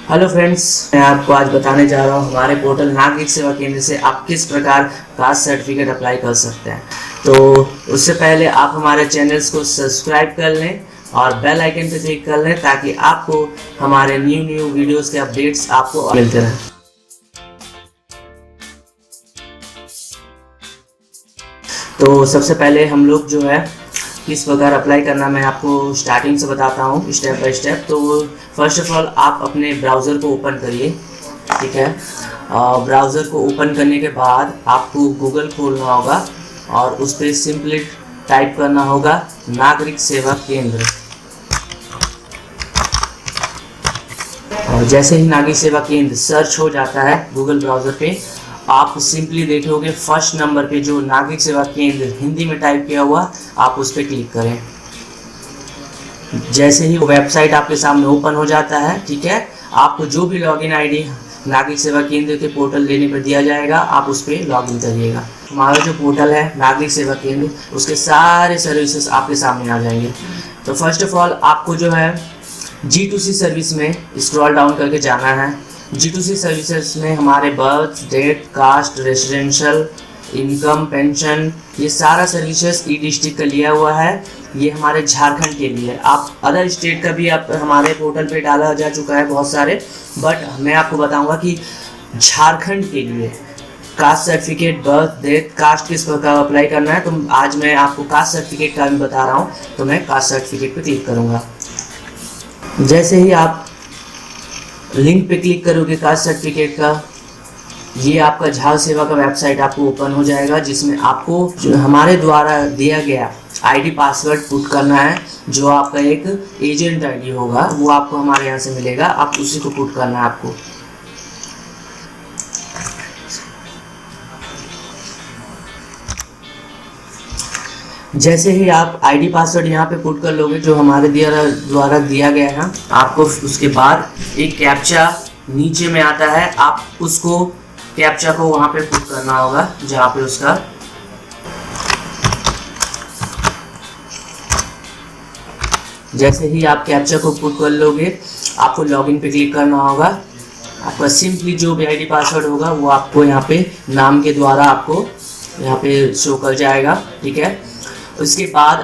Hello friends, मैं आपको आज बताने जा रहा हूँ हमारे पोर्टल नागरिक सेवा केंद्र से आप किस प्रकार कास्ट सर्टिफिकेट अप्लाई कर सकते हैं। तो उससे पहले आप हमारे चैनल्स को सब्सक्राइब कर लें और बेल आइकन पे क्लिक कर लें ताकि आपको हमारे न्यू वीडियोस के अपडेट्स आपको मिलते रहें। तो सबसे पहले हम लोग जो है किस प्रकार अप्लाई करना मैं आपको स्टार्टिंग से बताता हूँ स्टेप बाय स्टेप। तो फर्स्ट ऑफ ऑल आप अपने ब्राउज़र को ओपन करिए, ठीक है। ब्राउज़र को ओपन करने के बाद आपको गूगल खोलना होगा और उस पर सिंपली टाइप करना होगा नागरिक सेवा केंद्र। और जैसे ही नागरिक सेवा केंद्र सर्च हो जाता है गूगल ब्राउज़र पे, आप सिंपली देखोगे फर्स्ट नंबर पे जो नागरिक सेवा केंद्र हिंदी में टाइप किया हुआ, आप उस पर क्लिक करें। जैसे ही वेबसाइट आपके सामने ओपन हो जाता है, ठीक है, आपको जो भी लॉगिन आईडी नागरिक सेवा केंद्र के पोर्टल लेने पर दिया जाएगा आप उस पर लॉगिन करिएगा। हमारा जो पोर्टल है नागरिक सेवा केंद्र, उसके सारे सर्विसेज आपके सामने आ जाएंगे। तो फर्स्ट ऑफ ऑल आपको जो है G2C सर्विस में स्क्रॉल डाउन करके जाना है। G2C सर्विसेज में हमारे birth date, caste, residential, income, pension, ये सारा सर्विसेज ई डिस्ट्रिक्ट का लिया हुआ है। ये हमारे झारखंड के लिए। आप अदर स्टेट का भी आप हमारे पोर्टल पे डाला जा चुका है बहुत सारे, बट मैं आपको बताऊंगा कि झारखंड के लिए caste certificate, birth date, caste किस प्रकार अप्लाई करना है। तो आज मैं आपको कास्ट सर्टिफिकेट का भी बता रहा हूँ। तो मैं कास्ट सर्टिफिकेट पे क्लिक करूँगा। जैसे ही आप लिंक पे क्लिक करोगे कास्ट सर्टिफिकेट का, ये आपका झाल सेवा का वेबसाइट आपको ओपन हो जाएगा, जिसमें आपको जो हमारे द्वारा दिया गया आईडी पासवर्ड पुट करना है। जो आपका एक एजेंट आईडी होगा वो आपको हमारे यहाँ से मिलेगा, आप उसी को पुट करना है आपको। जैसे ही आप आईडी पासवर्ड यहाँ पे पुट कर लोगे जो हमारे द्वारा दिया गया है, आपको उसके बाद एक कैप्चा नीचे में आता है, आप उसको कैप्चा को वहाँ पे पुट करना होगा जहाँ पे उसका जैसे ही आप कैप्चा को पुट कर लोगे आपको लॉगिन पे क्लिक करना होगा। आपका सिंपली जो भी आईडी पासवर्ड होगा वो आपको यहाँ पे नाम के द्वारा आपको यहाँ पे शो कर जाएगा, ठीक है। उसके बाद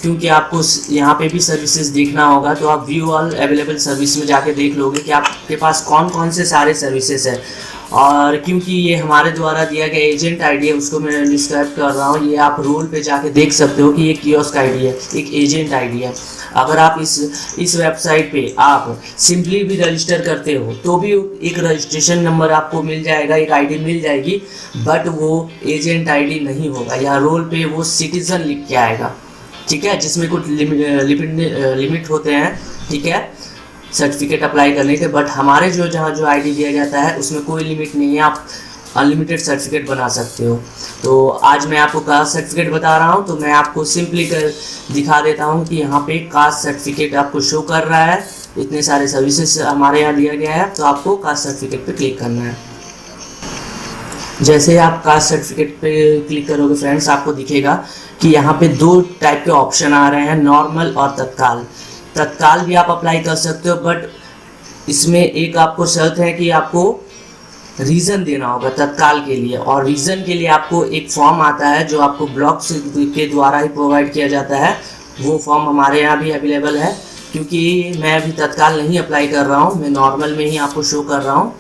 क्योंकि आपको यहाँ पे भी सर्विसेज देखना होगा, तो आप व्यू ऑल अवेलेबल सर्विस में जाके देख लोगे कि आपके पास कौन कौन से सारे सर्विसेज है। और क्योंकि ये हमारे द्वारा दिया गया एजेंट आईडी है, उसको मैं डिस्क्राइब कर रहा हूँ। ये आप रोल पे जाके देख सकते हो कि ये कियोस्क आईडी है, एक एजेंट आईडी है। अगर आप इस वेबसाइट पे आप सिंपली भी रजिस्टर करते हो तो भी एक रजिस्ट्रेशन नंबर आपको मिल जाएगा, एक आईडी मिल जाएगी, बट वो एजेंट आईडी नहीं होगा। यहाँ रोल पे वो सिटीजन लिख के आएगा, ठीक है, जिसमें कुछ लिमिट होते हैं, ठीक है, सर्टिफिकेट अप्लाई करने के। बट हमारे जहाँ जो आईडी दिया जाता है उसमें कोई लिमिट नहीं है, आप अनलिमिटेड सर्टिफिकेट बना सकते हो। तो आज मैं आपको कास्ट सर्टिफिकेट बता रहा हूँ, तो मैं आपको सिंपली दिखा देता हूँ कि यहाँ पे कास्ट सर्टिफिकेट आपको शो कर रहा है। इतने सारे सर्विसेज हमारे यहाँ दिया गया है, तो आपको कास्ट सर्टिफिकेट पे क्लिक करना है। जैसे आप कास्ट सर्टिफिकेट पे क्लिक करोगे फ्रेंड्स, आपको दिखेगा कि यहाँ पे दो टाइप के ऑप्शन आ रहे हैं, नॉर्मल और तत्काल। तत्काल भी आप अप्लाई कर सकते हो, बट इसमें एक आपको शर्त है कि आपको रीज़न देना होगा तत्काल के लिए। और रीज़न के लिए आपको एक फॉर्म आता है जो आपको ब्लॉक के द्वारा ही प्रोवाइड किया जाता है। वो फॉर्म हमारे यहाँ भी अवेलेबल है। क्योंकि मैं अभी तत्काल नहीं अप्लाई कर रहा हूँ, मैं नॉर्मल में ही आपको शो कर रहा हूँ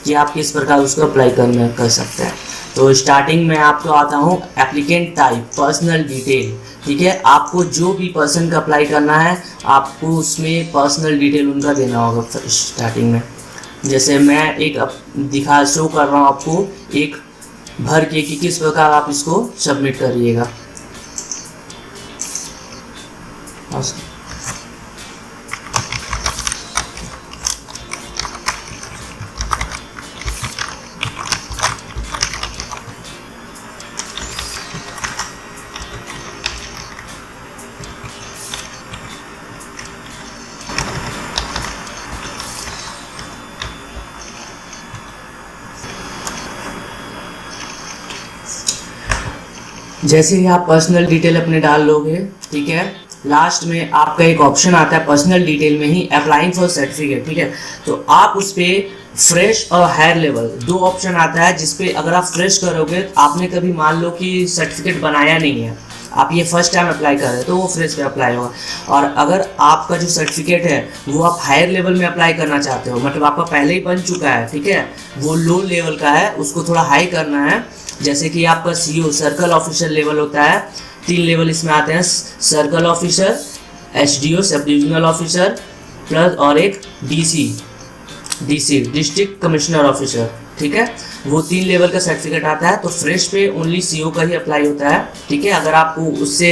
कि आप किस प्रकार उसको अप्लाई कर सकते हैं। तो स्टार्टिंग में आपको आता हूँ एप्लीकेंट टाइप, पर्सनल डिटेल, ठीक है। आपको जो भी पर्सन का अप्लाई करना है आपको उसमें पर्सनल डिटेल उनका देना होगा स्टार्टिंग में। जैसे मैं एक शो कर रहा हूँ आपको एक भर के कि किस प्रकार आप इसको सबमिट करिएगा। जैसे ही आप पर्सनल डिटेल अपने डाल लोगे, ठीक है, लास्ट में आपका एक ऑप्शन आता है पर्सनल डिटेल में ही अप्लाइंग फॉर सर्टिफिकेट, ठीक है। तो आप उस पर फ्रेश और हायर लेवल दो ऑप्शन आता है, जिसपे अगर आप फ्रेश करोगे, आपने कभी मान लो कि सर्टिफिकेट बनाया नहीं है, आप ये फर्स्ट टाइम अप्लाई कर रहे हैं, तो वो फ्रेश पे अप्लाई होगा। और अगर आपका जो सर्टिफिकेट है वो आप हायर लेवल में अप्लाई करना चाहते हो, मतलब आपका पहले ही बन चुका है, ठीक है, वो लो लेवल का है, उसको थोड़ा हाई करना है। जैसे कि आपका CO सर्कल ऑफिसर लेवल होता है, 3 लेवल इसमें आते हैं, circle officer, SDO sub divisional officer plus और एक DC डिस्ट्रिक्ट कमिश्नर ऑफिसर, ठीक है, वो 3 लेवल का सर्टिफिकेट आता है। तो फ्रेश पे ओनली CO का ही अप्लाई होता है, ठीक है। अगर आपको उससे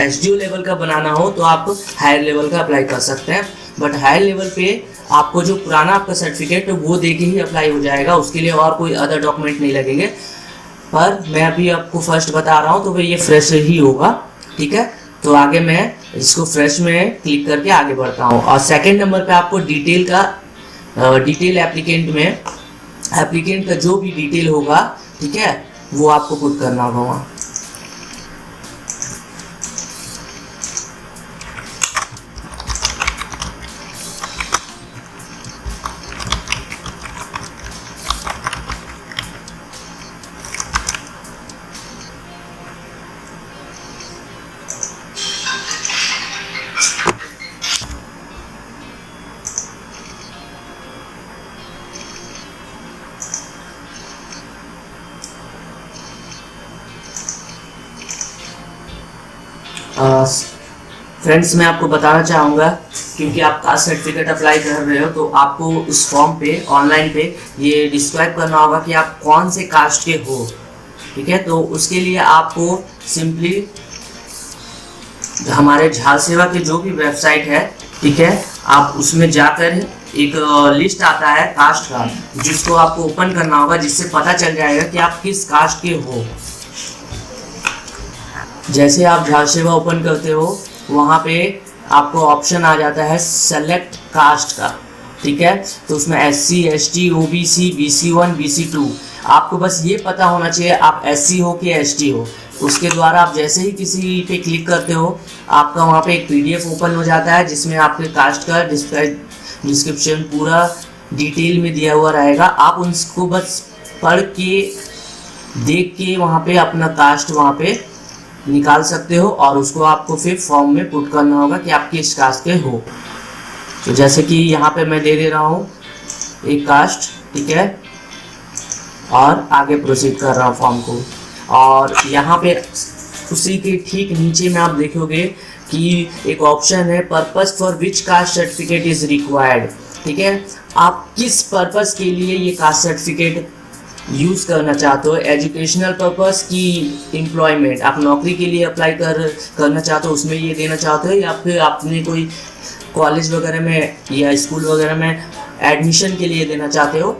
SDO लेवल का बनाना हो तो आप हायर लेवल का अप्लाई कर सकते हैं, बट हायर लेवल पे आपको जो पुराना आपका सर्टिफिकेट है वो दे के ही अप्लाई हो जाएगा, उसके लिए और कोई अदर डॉक्यूमेंट नहीं लगेंगे। पर मैं अभी आपको फर्स्ट बता रहा हूँ, तो भाई ये फ्रेश ही होगा, ठीक है। तो आगे मैं इसको फ्रेश में क्लिक करके आगे बढ़ता हूँ। और सेकंड नंबर पे आपको डिटेल एप्लीकेंट का जो भी डिटेल होगा, ठीक है, वो आपको पुट करना होगा वहाँ। फ्रेंड्स, मैं आपको बताना चाहूँगा, क्योंकि आप कास्ट सर्टिफिकेट अप्लाई कर रहे हो, तो आपको उस फॉर्म पे ऑनलाइन पे ये डिस्क्राइब करना होगा कि आप कौन से कास्ट के हो, ठीक है। तो उसके लिए आपको सिंपली हमारे झाल सेवा के जो भी वेबसाइट है, ठीक है, आप उसमें जाकर एक लिस्ट आता है कास्ट का, जिसको आपको ओपन करना होगा, जिससे पता चल जाएगा कि आप किस कास्ट के हो। जैसे आप झाल सेवा ओपन करते हो, वहाँ पे आपको ऑप्शन आ जाता है सेलेक्ट कास्ट का, ठीक है। तो उसमें SC, ST, OBC, BC1, BC2, आपको बस ये पता होना चाहिए आप SC हो कि ST हो। उसके द्वारा आप जैसे ही किसी पे क्लिक करते हो, आपका वहाँ पे एक PDF ओपन हो जाता है, जिसमें आपके कास्ट का डिस्क्रिप्शन पूरा डिटेल में दिया हुआ रहेगा। आप उसको बस पढ़ के देख के वहाँ पे अपना कास्ट वहाँ पे निकाल सकते हो, और उसको आपको फिर फॉर्म में पुट करना होगा कि आप किस कास्ट के हो। तो जैसे कि यहाँ पे मैं दे रहा हूँ एक कास्ट, ठीक है, और आगे प्रोसीड कर रहा हूँ फॉर्म को। और यहाँ पे उसी के ठीक नीचे में आप देखोगे कि एक ऑप्शन है purpose for which caste certificate is required, ठीक है। आप किस पर्पस के लिए ये कास्ट सर्टिफिकेट यूज़ करना चाहते हो, एजुकेशनल पर्पस की एम्प्लॉयमेंट, आप नौकरी के लिए अप्लाई करना चाहते हो, उसमें ये देना चाहते हो, या फिर आपने कोई कॉलेज वगैरह में या स्कूल वगैरह में एडमिशन के लिए देना चाहते हो,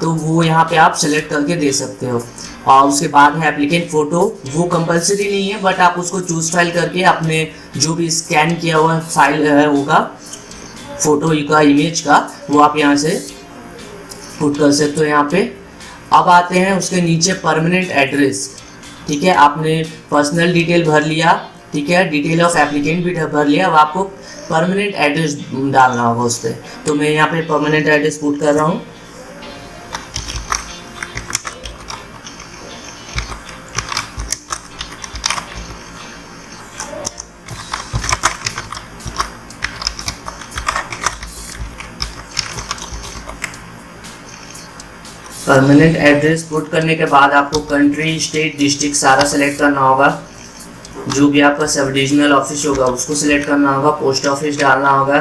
तो वो यहाँ पे आप सेलेक्ट करके दे सकते हो। और उसके बाद है एप्लीकेंट फ़ोटो, वो कंपलसरी नहीं है, बट आप उसको चूज़ फाइल करके अपने जो भी स्कैन किया हुआ फाइल होगा फ़ोटो का, इमेज का, वो आप यहाँ से पुट कर सकते हो यहाँ पे। अब आते हैं उसके नीचे परमानेंट एड्रेस, ठीक है, आपने पर्सनल डिटेल भर लिया, ठीक है, डिटेल ऑफ एप्लीकेंट भी भर लिया, अब आपको परमानेंट एड्रेस डालना होगा उस पर। तो मैं यहाँ पे परमानेंट एड्रेस पुट कर रहा हूँ। परमानेंट एड्रेस पुट करने के बाद आपको कंट्री, स्टेट, डिस्ट्रिक्ट सारा सेलेक्ट करना होगा। जो भी आपका सब डिविजनल ऑफिस होगा उसको सिलेक्ट करना होगा, पोस्ट ऑफिस डालना होगा,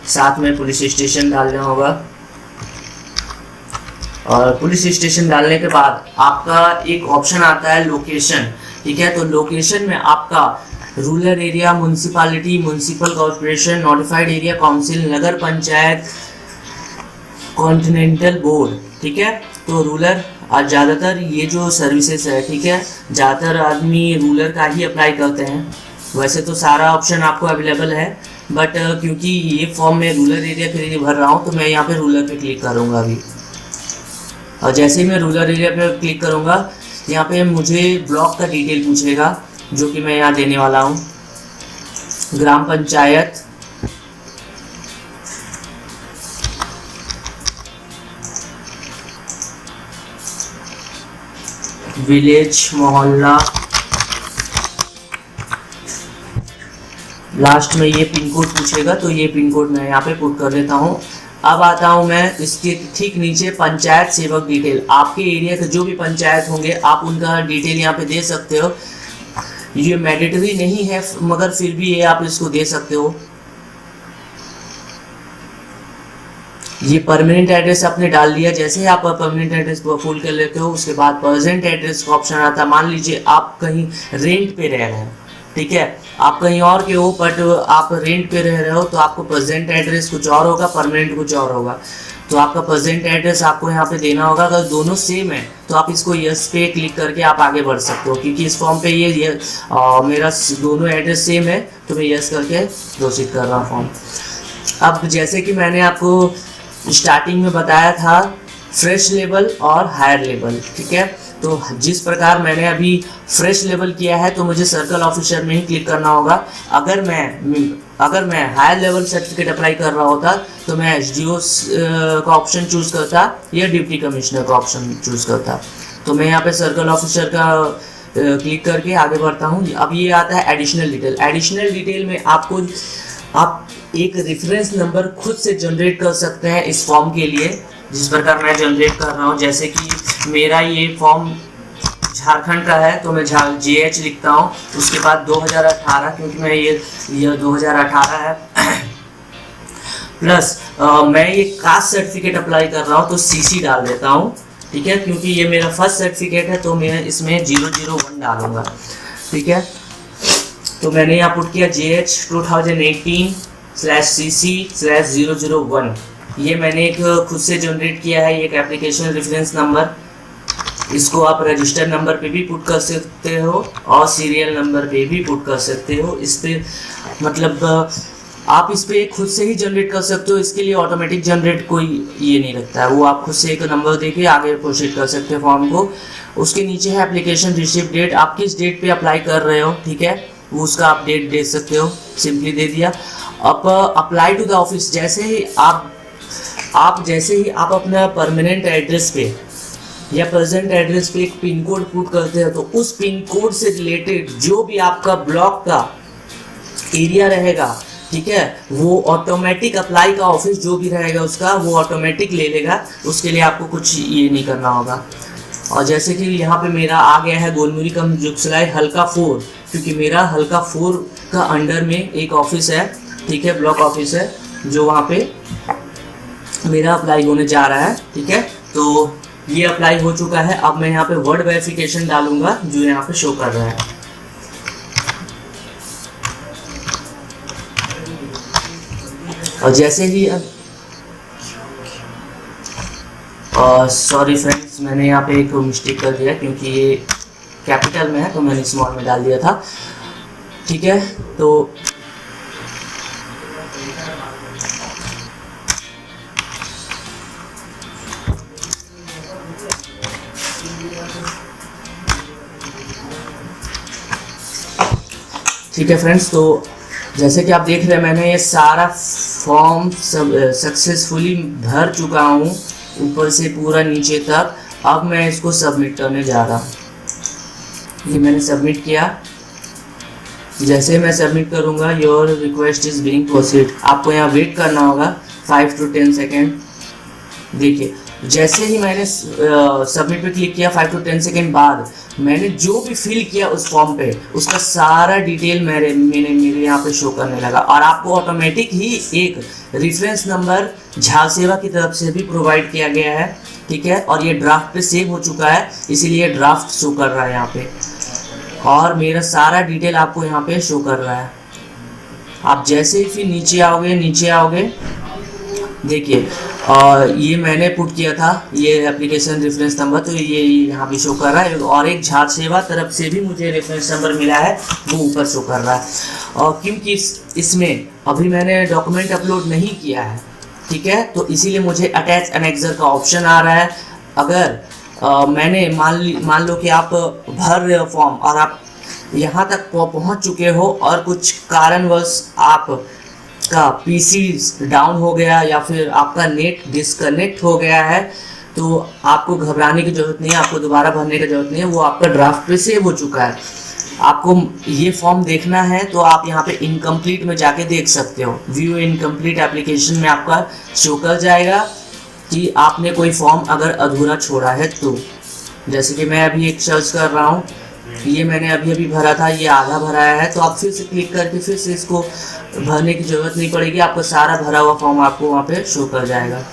साथ में पुलिस स्टेशन डालना होगा। और पुलिस स्टेशन डालने के बाद आपका एक ऑप्शन आता है लोकेशन, ठीक है। तो लोकेशन में आपका rural area, municipality, municipal corporation, notified area council, nagar panchayat, continental board, ठीक है। तो रूरल आज ज़्यादातर ये जो सर्विसेज है, ठीक है, ज़्यादातर आदमी रूरल का ही अप्लाई करते हैं। वैसे तो सारा ऑप्शन आपको अवेलेबल है, बट क्योंकि ये फॉर्म में रूरल एरिया के लिए भर रहा हूँ, तो मैं यहाँ पे रूरल पे क्लिक करूँगा अभी। और जैसे ही मैं रूरल एरिया पे क्लिक करूँगा, यहाँ पे मुझे ब्लॉक का डिटेल पूछेगा, जो कि मैं यहाँ देने वाला हूँ। ग्राम पंचायत, विलेज, मोहल्ला, लास्ट में ये पिन कोड पूछेगा तो ये पिन कोड मैं यहाँ पे पुट कर देता हूँ। अब आता हूँ मैं इसके ठीक नीचे पंचायत सेवक डिटेल। आपके एरिया के जो भी पंचायत होंगे आप उनका डिटेल यहाँ पे दे सकते हो। ये मैंडेटरी नहीं है मगर फिर भी ये आप इसको दे सकते हो। ये परमानेंट एड्रेस आपने डाल दिया। जैसे ही आप परमानेंट एड्रेस को फुल कर लेते हो उसके बाद प्रेजेंट एड्रेस का ऑप्शन आता है। मान लीजिए आप कहीं रेंट पे रह रहे हैं, ठीक है, आप कहीं और के हो बट आप रेंट पे रह रहे हो तो आपको प्रेजेंट एड्रेस कुछ और होगा, परमानेंट कुछ और होगा। तो आपका प्रेजेंट एड्रेस आपको यहाँ पे देना होगा। अगर दोनों सेम है तो आप इसको यस पे क्लिक करके आप आगे बढ़ सकते हो, क्योंकि इस फॉर्म पे ये मेरा दोनों एड्रेस सेम है तो मैं यस करके प्रोसीड कर रहा हूँ फॉर्म। अब जैसे कि मैंने आपको स्टार्टिंग में बताया था फ्रेश लेवल और हायर लेवल, ठीक है, तो जिस प्रकार मैंने अभी फ्रेश लेवल किया है तो मुझे सर्कल ऑफिसर में ही क्लिक करना होगा। अगर मैं हायर लेवल सर्टिफिकेट अप्लाई कर रहा होता तो मैं एसडीओ का ऑप्शन चूज करता या डिप्टी कमिश्नर का ऑप्शन चूज करता। तो मैं यहाँ पे सर्कल ऑफिसर का क्लिक करके आगे बढ़ता हूँ। अब ये आता है एडिशनल डिटेल। एडिशनल डिटेल में आप एक रेफरेंस नंबर खुद से जनरेट कर सकते हैं इस फॉर्म के लिए, जिस प्रकार मैं जनरेट कर रहा हूँ। जैसे कि मेरा ये फॉर्म झारखंड का है तो मैं JH लिखता हूँ, उसके बाद 2018 क्योंकि मैं ये 2018 है प्लस मैं ये कास्ट सर्टिफिकेट अप्लाई कर रहा हूँ तो CC डाल देता हूँ, ठीक है, क्योंकि ये मेरा फर्स्ट सर्टिफिकेट है तो मैं इसमें 001 डालूंगा, ठीक है। तो मैंने यहाँ पुट किया JH 2018/CC/001। ये मैंने एक खुद से जनरेट किया है, एक एप्लीकेशन रेफरेंस नंबर। इसको आप रजिस्टर नंबर पे भी पुट कर सकते हो और सीरियल नंबर पे भी पुट कर सकते हो। इस पे मतलब आप इस पे खुद से ही जनरेट कर सकते हो। इसके लिए ऑटोमेटिक जनरेट कोई ये नहीं रखता है, वो आप खुद से एक नंबर देके आगे प्रोसीड कर सकते हो फॉर्म को। उसके नीचे है एप्लीकेशन रिसीव डेट, आप किस डेट पे अप्लाई कर रहे हो, ठीक है, वो उसका आप डेट दे सकते हो, सिंपली दे दिया। अब अप्लाई टू द ऑफिस, जैसे ही आप अपना परमानेंट एड्रेस पे या प्रेजेंट एड्रेस पे एक पिन कोड पुट करते हैं तो उस पिन कोड से रिलेटेड जो भी आपका ब्लॉक का एरिया रहेगा, ठीक है, वो ऑटोमेटिक अप्लाई का ऑफिस जो भी रहेगा उसका वो ऑटोमेटिक ले लेगा। उसके लिए आपको कुछ ये नहीं करना होगा। और जैसे कि यहाँ पे मेरा आ गया है गोलमुरी कम जुगसलाई हल्का 4, क्योंकि मेरा हल्का 4 का अंडर में एक ऑफिस है, ठीक है, ब्लॉक ऑफिस है जो वहाँ पे मेरा अप्लाई होने जा रहा है, ठीक है। तो ये अप्लाई हो चुका है। अब मैं यहाँ पे वर्ड वेरिफिकेशन डालूंगा जो यहाँ पे शो कर रहा है। और जैसे ही सॉरी फ्रेंड्स, मैंने यहाँ पे एक मिस्टेक कर दिया क्योंकि ये कैपिटल में है तो मैंने स्मॉल में डाल दिया था, ठीक है। तो ठीक है फ्रेंड्स, तो जैसे कि आप देख रहे हैं मैंने ये सारा फॉर्म सक्सेसफुली भर चुका हूँ ऊपर से पूरा नीचे तक। अब मैं इसको सबमिट करने जा रहा हूँ। ये मैंने सबमिट किया। जैसे मैं सबमिट करूँगा your request is being proceed, आपको यहाँ वेट करना होगा 5 to 10 सेकेंड। देखिए जैसे ही मैंने सबमिट पे क्लिक किया 5 to 10 सेकेंड बाद मैंने जो भी फिल किया उस फॉर्म पे उसका सारा डिटेल मेरे यहाँ पे शो करने लगा। और आपको ऑटोमेटिक ही एक रेफरेंस नंबर झाल सेवा की तरफ से भी प्रोवाइड किया गया है, ठीक है। और ये ड्राफ्ट पे सेव हो चुका है इसीलिए ड्राफ्ट शो कर रहा है यहाँ पे, और मेरा सारा डिटेल आपको यहाँ पे शो कर रहा है। आप जैसे ही फिर नीचे आओगे देखिए ये मैंने पुट किया था ये एप्लीकेशन रेफरेंस नंबर, तो ये यहाँ भी शो कर रहा है। और एक झाल सेवा तरफ से भी मुझे रेफरेंस नंबर मिला है वो ऊपर शो कर रहा है। और क्योंकि इसमें अभी मैंने डॉक्यूमेंट अपलोड नहीं किया है, ठीक है, तो इसीलिए मुझे अटैच एनेक्सर का ऑप्शन आ रहा है। अगर मैंने मान लो कि आप भर रहे हो फॉर्म और आप यहाँ तक पहुँच चुके हो और कुछ कारणवश आपका पीसी डाउन हो गया या फिर आपका नेट डिस्कनेक्ट हो गया है, तो आपको घबराने की ज़रूरत नहीं है, आपको दोबारा भरने की ज़रूरत नहीं है, वो आपका ड्राफ्ट पे सेव हो चुका है। आपको ये फॉर्म देखना है तो आप यहाँ पे इनकम्प्लीट में जाके देख सकते हो। व्यू इनकम्प्लीट एप्लीकेशन में आपका शो कर जाएगा कि आपने कोई फॉर्म अगर अधूरा छोड़ा है तो। जैसे कि मैं अभी एक सर्च कर रहा हूँ, ये मैंने अभी भरा था, ये आधा भराया है, तो आप फिर से क्लिक करके फिर से इसको भरने की ज़रूरत नहीं पड़ेगी, आपका सारा भरा हुआ फॉर्म आपको वहाँ पे शो कर जाएगा।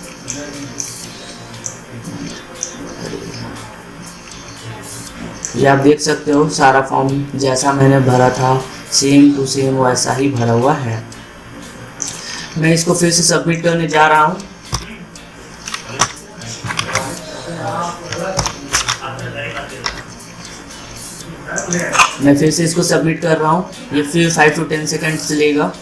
ये आप देख सकते हो सारा फॉर्म जैसा मैंने भरा था सेम टू सेम वैसा ही भरा हुआ है। मैं इसको फिर से सबमिट करने जा रहा हूँ। मैं फिर से इसको सबमिट कर रहा हूँ, ये फिर 5 to 10 सेकेंड्स लेगा।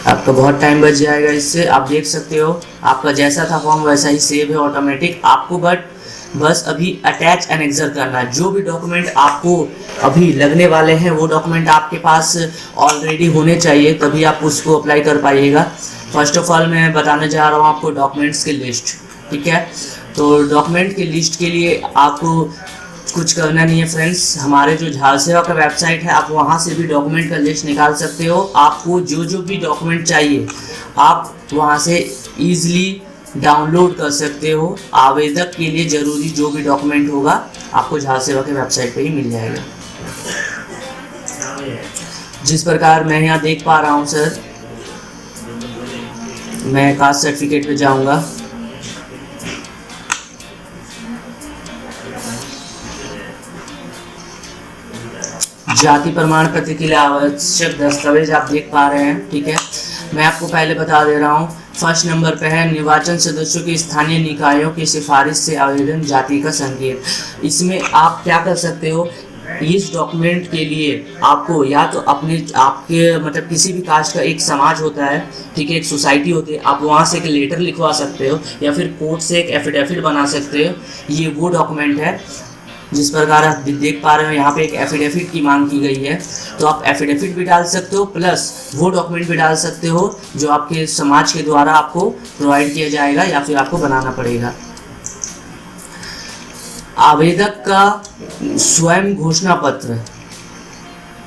आपका बहुत टाइम बच जाएगा इससे। आप देख सकते हो आपका जैसा था फॉर्म वैसा ही सेव है ऑटोमेटिक। आपको बस अभी अटैच एनेक्सर करना है। जो भी डॉक्यूमेंट आपको अभी लगने वाले हैं वो डॉक्यूमेंट आपके पास ऑलरेडी होने चाहिए, तभी आप उसको अप्लाई कर पाइएगा। फर्स्ट ऑफ ऑल मैं बताने जा रहा हूँ आपको डॉक्यूमेंट्स की लिस्ट, ठीक है। तो डॉक्यूमेंट की लिस्ट के लिए आपको कुछ करना नहीं है फ्रेंड्स, हमारे जो झाल सेवा का वेबसाइट है आप वहाँ से भी डॉक्यूमेंट का लिस्ट निकाल सकते हो। आपको जो भी डॉक्यूमेंट चाहिए आप वहाँ से ईजिली डाउनलोड कर सकते हो। आवेदक के लिए ज़रूरी जो भी डॉक्यूमेंट होगा आपको झाल सेवा के वेबसाइट पे ही मिल जाएगा। जिस प्रकार मैं यहाँ देख पा रहा हूँ सर, मैं कास्ट सर्टिफिकेट पे जाऊँगा। जाति प्रमाण पत्र के लिए आवश्यक दस्तावेज आप देख पा रहे हैं, ठीक है। मैं आपको पहले बता दे रहा हूँ, फर्स्ट नंबर पे है निर्वाचन सदस्यों के स्थानीय निकायों की सिफारिश से आवेदन जाति का संकेत। इसमें आप क्या कर सकते हो, इस डॉक्यूमेंट के लिए आपको या तो आपके मतलब किसी भी कास्ट का एक समाज होता है, ठीक है, एक सोसाइटी होती है, आप वहाँ से एक लेटर लिखवा सकते हो या फिर कोर्ट से एक एफिडेविट बना सकते हो। ये वो डॉक्यूमेंट है जिस प्रकार आप देख पा रहे हो यहाँ पे एक एफिडेविट की मांग की गई है, तो आप एफिडेविट भी डाल सकते हो प्लस वो डॉक्यूमेंट भी डाल सकते हो जो आपके समाज के द्वारा आपको प्रोवाइड किया जाएगा या फिर आपको बनाना पड़ेगा। आवेदक का स्वयं घोषणा पत्र,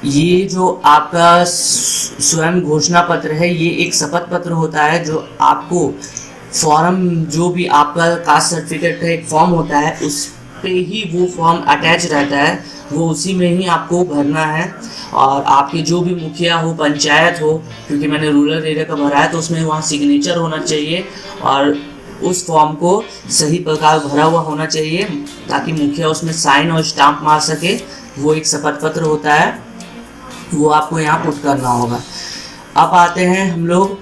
ये जो आपका स्वयं घोषणा पत्र है ये एक शपथ पत्र होता है जो आपको फॉर्म, जो भी आपका कास्ट सर्टिफिकेट का एक फॉर्म होता है उस पे ही वो फॉर्म अटैच रहता है, वो उसी में ही आपको भरना है। और आपके जो भी मुखिया हो, पंचायत हो, क्योंकि मैंने रूरल एरिया का भरा है तो उसमें वहाँ सिग्नेचर होना चाहिए और उस फॉर्म को सही प्रकार भरा हुआ होना चाहिए ताकि मुखिया उसमें साइन और स्टाम्प मार सके। वो एक शपथ पत्र होता है, वो आपको यहाँ पुट करना होगा। अब आते हैं हम लोग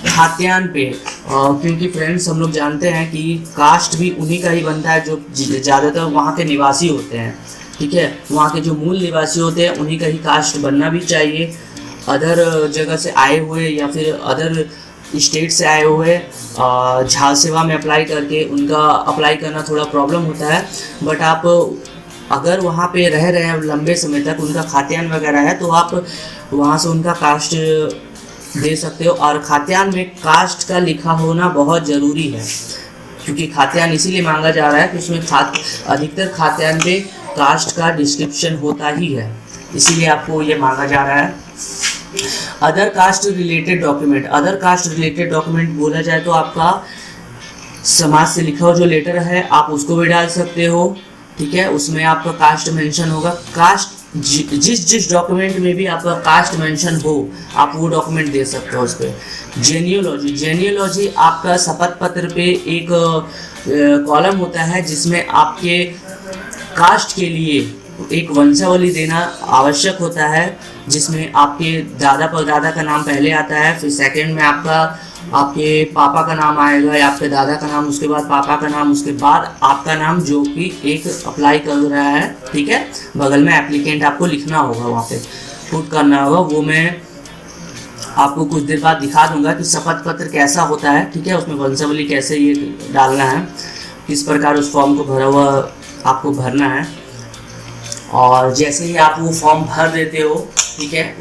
खाद्यान्न पे, क्योंकि फ्रेंड्स हम लोग जानते हैं कि कास्ट भी उन्हीं का ही बनता है जो ज़्यादातर वहाँ के निवासी होते हैं, ठीक है। वहाँ के जो मूल निवासी होते हैं उन्हीं का ही कास्ट बनना भी चाहिए। अदर जगह से आए हुए या फिर अदर स्टेट से आए हुए झाल सेवा में अप्लाई करके उनका अप्लाई करना थोड़ा प्रॉब्लम होता है, बट आप अगर वहाँ पे रह रहे हैं लंबे समय तक, उनका खाद्यान्न वगैरह है, तो आप वहाँ से उनका कास्ट दे सकते हो। और खाद्यान्न में कास्ट का लिखा होना बहुत ज़रूरी है, क्योंकि खाद्यान्न इसीलिए मांगा जा रहा है कि उसमें अधिकतर खाद्यान्न पे कास्ट का डिस्क्रिप्शन होता ही है, इसीलिए आपको ये मांगा जा रहा है। Other caste related document, other caste related document बोला जाए तो आपका समाज से लिखा हुआ जो लेटर है आप उसको भी डाल सकते हो, ठीक है। उसमें आपका कास्ट मेंशन होगा। कास्ट जिस डॉक्यूमेंट में भी आपका कास्ट मेंशन हो आप वो डॉक्यूमेंट दे सकते हो उस पर। जेनियोलॉजी, जेनियोलॉजी आपका शपथ पत्र पे एक कॉलम होता है जिसमें आपके कास्ट के लिए एक वंशावली देना आवश्यक होता है, जिसमें आपके दादा परदादा का नाम पहले आता है, फिर सेकंड में आपके पापा का नाम आएगा या आपके दादा का नाम, उसके बाद पापा का नाम, उसके बाद आपका नाम जो कि एक अप्लाई कर रहा है, ठीक है। बगल में एप्लीकेंट आपको लिखना होगा, वहाँ पे पुट करना होगा। वो मैं आपको कुछ देर बाद दिखा दूंगा कि शपथ पत्र कैसा होता है, ठीक है। उसमें वंशावली कैसे ये डालना है, किस प्रकार उस फॉर्म को भरा हुआ आपको भरना है। और जैसे ही आप वो फॉर्म भर देते हो, ठीक है,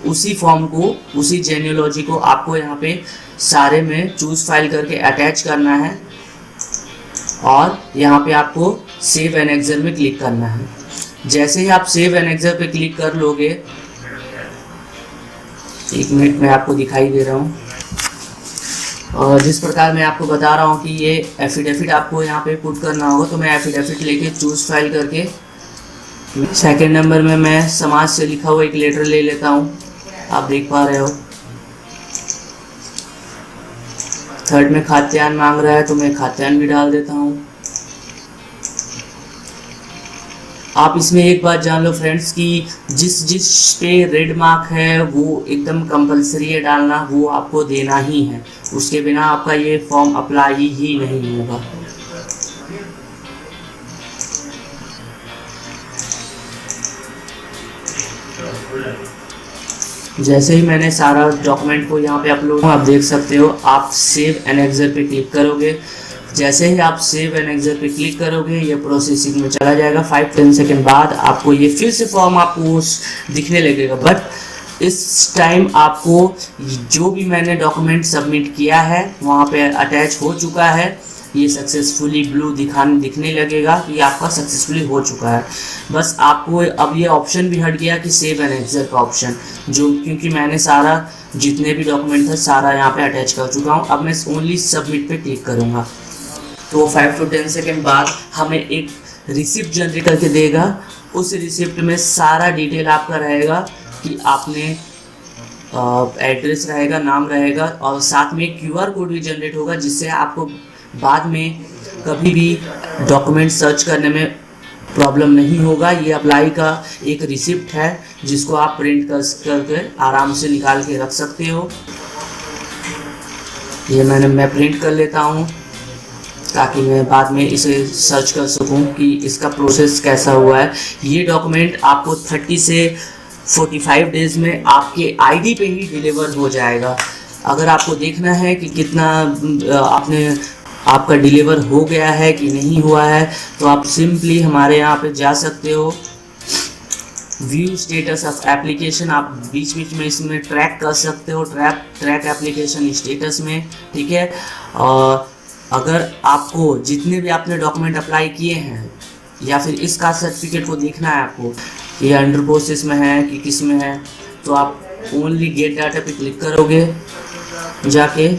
उसी फॉर्म को, उसी जेनियोलॉजी को आपको यहाँ पे सारे में चूज फाइल करके अटैच करना है और यहाँ पे आपको सेव एनेक्सर में क्लिक करना है। जैसे ही आप सेव एनेक्सर पे क्लिक कर लोगे, 1 मिनट में आपको दिखाई दे रहा हूँ, और जिस प्रकार मैं आपको बता रहा हूँ कि ये एफिडेविट आपको यहाँ पे पुट करना होगा, तो मैं एफिडेविट लेके चूज फाइल करके सेकंड नंबर में मैं समाज से लिखा हुआ एक लेटर ले लेता हूँ, आप देख पा रहे हो। थर्ड में खाद्यान्न मांग रहा है तो मैं खाद्यान्न भी डाल देता हूँ। आप इसमें एक बात जान लो फ्रेंड्स कि जिस पे रेड मार्क है वो एकदम कंपलसरी है डालना, वो आपको देना ही है, उसके बिना आपका ये फॉर्म अप्लाई ही नहीं होगा। जैसे ही मैंने सारा डॉक्यूमेंट को यहाँ पे अपलोड, आप देख सकते हो, आप सेव एनेक्सर पे क्लिक करोगे। जैसे ही आप सेव एनेक्सर पे क्लिक करोगे ये प्रोसेसिंग में चला जाएगा। 5-10 सेकंड बाद आपको ये फिर से फॉर्म आपको दिखने लगेगा, बट इस टाइम आपको जो भी मैंने डॉक्यूमेंट सबमिट किया है वहाँ पे अटैच हो चुका है। ये सक्सेसफुली ब्लू दिखने लगेगा कि आपका सक्सेसफुली हो चुका है। बस आपको अब ये ऑप्शन भी हट गया कि सेव एनेक्सर का ऑप्शन, जो क्योंकि मैंने सारा जितने भी डॉक्यूमेंट था सारा यहाँ पे अटैच कर चुका हूँ। अब मैं ओनली सबमिट पे क्लिक करूँगा तो 5-10 सेकेंड बाद हमें एक रिसिप्ट जनरेट करके देगा। उस रिसिप्ट में सारा डिटेल आपका रहेगा कि आपने एड्रेस रहेगा, नाम रहेगा, और साथ में QR कोड भी जनरेट होगा, जिससे आपको बाद में कभी भी डॉक्यूमेंट सर्च करने में प्रॉब्लम नहीं होगा। ये अप्लाई का एक रिसिप्ट है जिसको आप प्रिंट करके आराम से निकाल के रख सकते हो। ये मैं प्रिंट कर लेता हूँ ताकि मैं बाद में इसे सर्च कर सकूं कि इसका प्रोसेस कैसा हुआ है। ये डॉक्यूमेंट आपको 30 से 45 डेज़ में आपके आईडी पे ही डिलीवर हो जाएगा। अगर आपको देखना है कि कितना आपका डिलीवर हो गया है कि नहीं हुआ है, तो आप सिंपली हमारे यहाँ पे जा सकते हो, व्यू स्टेटस ऑफ एप्लीकेशन, आप बीच बीच में इसमें ट्रैक कर सकते हो, ट्रैक एप्लीकेशन स्टेटस में, ठीक है। और अगर आपको जितने भी आपने डॉक्यूमेंट अप्लाई किए हैं या फिर इस कास्ट सर्टिफिकेट को देखना है आपको ये अंडर प्रोसेस में है कि किस में है, तो आप ओनली गेट डाटा पे क्लिक करोगे, जाके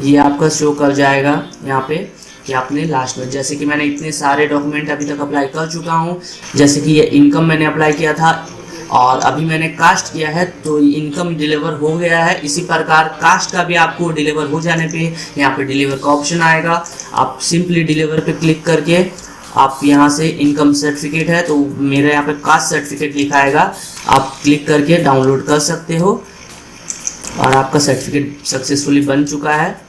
ये आपका शो कर जाएगा यहाँ पे कि आपने लास्ट में, जैसे कि मैंने इतने सारे डॉक्यूमेंट अभी तक अप्लाई कर चुका हूँ। जैसे कि ये इनकम मैंने अप्लाई किया था और अभी मैंने कास्ट किया है तो इनकम डिलीवर हो गया है। इसी प्रकार कास्ट का भी आपको डिलीवर हो जाने पे यहाँ पे डिलीवर का ऑप्शन आएगा। आप सिंपली डिलीवर पे क्लिक करके आप यहाँ से इनकम सर्टिफिकेट है तो मेरे यहाँ पे कास्ट सर्टिफिकेट लिखा आएगा, आप क्लिक करके डाउनलोड कर सकते हो और आपका सर्टिफिकेट सक्सेसफुली बन चुका है,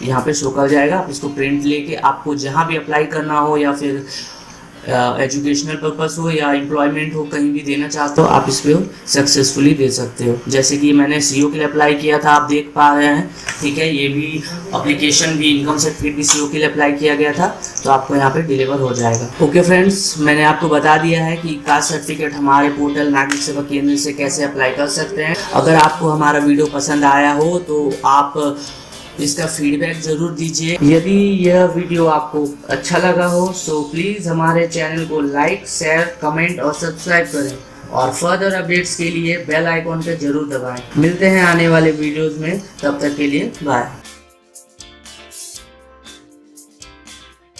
यहाँ पे शो कर जाएगा। आप इसको प्रिंट लेके आपको जहाँ भी अप्लाई करना हो या फिर एजुकेशनल पर्पस हो या एम्प्लॉयमेंट हो, कहीं भी देना चाहते हो आप इस पर सक्सेसफुली दे सकते हो। जैसे कि मैंने सीओ के लिए अप्लाई किया था, आप देख पा रहे हैं, ठीक है। ये भी एप्लीकेशन भी इनकम सर्टिफिकेट भी सीओ के लिए अप्लाई किया गया था, तो आपको यहाँ पे डिलीवर हो जाएगा। ओके फ्रेंड्स, मैंने आपको बता दिया है कि कास्ट सर्टिफिकेट हमारे पोर्टल नागरिक सेवा केंद्र से कैसे अप्लाई कर सकते हैं। अगर आपको हमारा वीडियो पसंद आया हो तो आप इसका फीडबैक ज़रूर दीजिए। यदि यह वीडियो आपको अच्छा लगा हो तो प्लीज़ हमारे चैनल को लाइक, शेयर, कमेंट और सब्सक्राइब करें और फर्दर अपडेट्स के लिए बेल आइकॉन पर जरूर दबाएं। मिलते हैं आने वाले वीडियोज़ में, तब तक के लिए बाय।